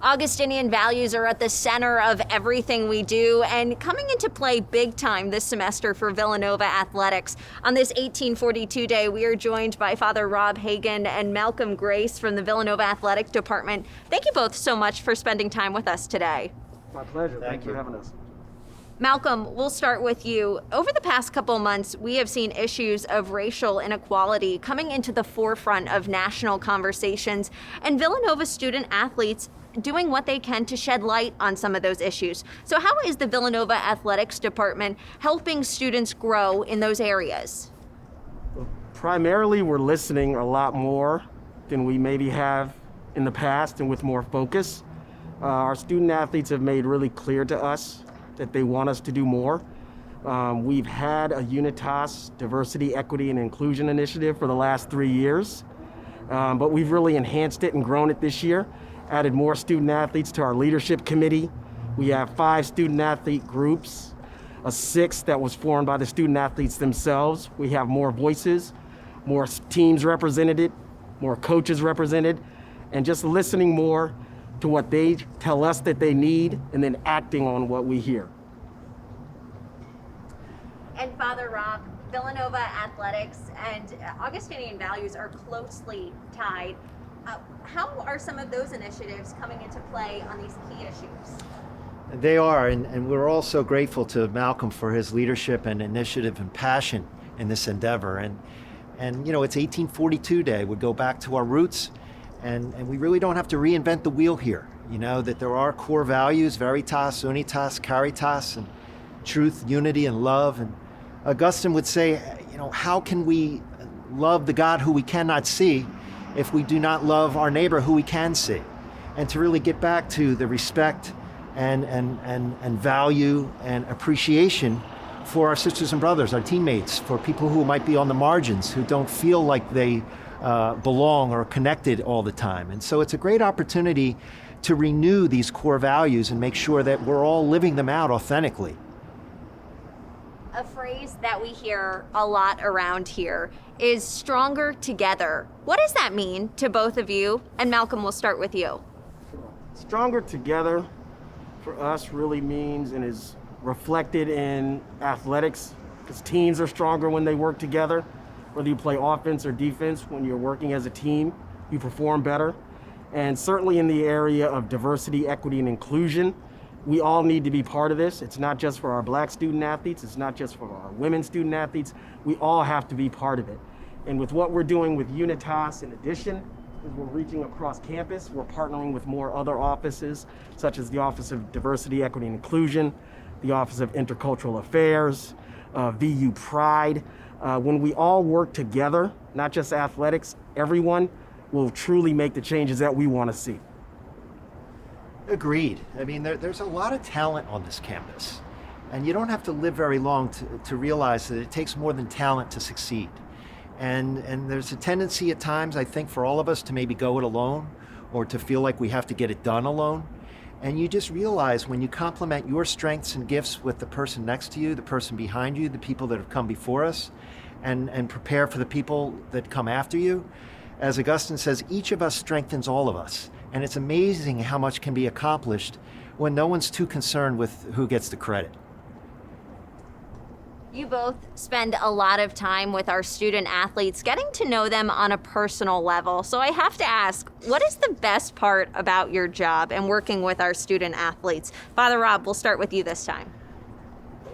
Augustinian values are at the center of everything we do and coming into play big time this semester for Villanova Athletics. On this 1842 day, we are joined by Father Rob Hagan and Malcolm Grace from the Villanova Athletic Department. Thank you both so much for spending time with us today. My pleasure. Thanks for having us. Malcolm, we'll start with you. Over the past couple months, we have seen issues of racial inequality coming into the forefront of national conversations, and Villanova student athletes doing what they can to shed light on some of those issues. So how is the Villanova Athletics Department helping students grow in those areas? Primarily, we're listening a lot more than we maybe have in the past and with more focus. Our student athletes have made really clear to us that they want us to do more. We've had a Unitas Diversity, Equity, and Inclusion initiative for the last 3 years, but we've really enhanced it and grown it this year. Added more student athletes to our leadership committee. We have 5 student athlete groups, a 6th that was formed by the student athletes themselves. We have more voices, more teams represented, more coaches represented, and just listening more to what they tell us that they need and then acting on what we hear. And Father Rob, Villanova Athletics and Augustinian values are closely tied. How are some of those initiatives coming into play on these key issues? They are, and we're also grateful to Malcolm for his leadership and initiative and passion in this endeavor. And you know, it's 1842 Day. We go back to our roots, and we really don't have to reinvent the wheel here. You know, that there are core values, veritas, unitas, caritas, and truth, unity, and love. And Augustine would say, you know, how can we love the God who we cannot see if we do not love our neighbor who we can see? And to really get back to the respect and value and appreciation for our sisters and brothers, our teammates, for people who might be on the margins, who don't feel like they belong or connected all the time. And so it's a great opportunity to renew these core values and make sure that we're all living them out authentically. A phrase that we hear a lot around here is stronger together. What does that mean to both of you? And Malcolm, we'll start with you. Stronger together for us really means and is reflected in athletics, because teams are stronger when they work together. Whether you play offense or defense, when you're working as a team, you perform better. And certainly in the area of diversity, equity, and inclusion, we all need to be part of this. It's not just for our Black student athletes. It's not just for our women student athletes. We all have to be part of it. And with what we're doing with Unitas, in addition, is we're reaching across campus. We're partnering with more other offices, such as the Office of Diversity, Equity, and Inclusion, the Office of Intercultural Affairs, VU Pride. When we all work together, not just athletics, everyone will truly make the changes that we want to see. Agreed. I mean, there's a lot of talent on this campus, and you don't have to live very long to realize that it takes more than talent to succeed. And there's a tendency at times, I think, for all of us to maybe go it alone or to feel like we have to get it done alone. And you just realize when you complement your strengths and gifts with the person next to you, the person behind you, the people that have come before us, and prepare for the people that come after you. As Augustine says, each of us strengthens all of us. And it's amazing how much can be accomplished when no one's too concerned with who gets the credit. You both spend a lot of time with our student athletes, getting to know them on a personal level. So I have to ask, what is the best part about your job and working with our student athletes? Father Rob, we'll start with you this time.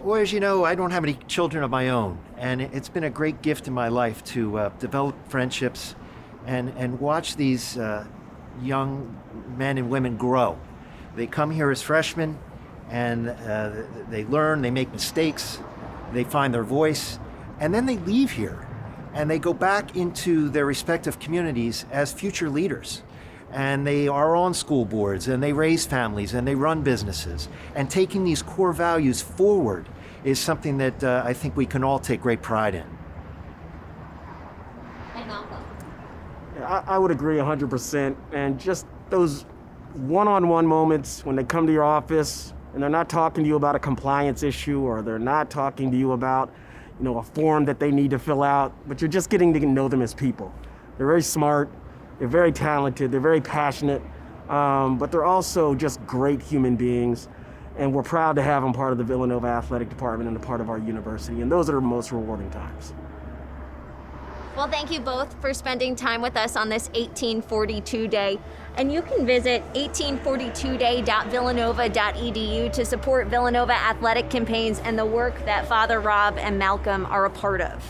Well, as you know, I don't have any children of my own, and it's been a great gift in my life to develop friendships and watch these young men and women grow. They come here as freshmen, and they learn, they make mistakes, they find their voice, and then they leave here, and they go back into their respective communities as future leaders. And they are on school boards, and they raise families, and they run businesses. And taking these core values forward is something that I think we can all take great pride in. And Malcolm. I would agree 100%. And just those one-on-one moments when they come to your office and they're not talking to you about a compliance issue, or they're not talking to you about, a form that they need to fill out, but you're just getting to know them as people. They're very smart. They're very talented. They're very passionate. but they're also just great human beings. And we're proud to have them part of the Villanova Athletic Department and a part of our university. And those are the most rewarding times. Well, thank you both for spending time with us on this 1842 Day. And you can visit 1842day.villanova.edu to support Villanova athletic campaigns and the work that Father Rob and Malcolm are a part of.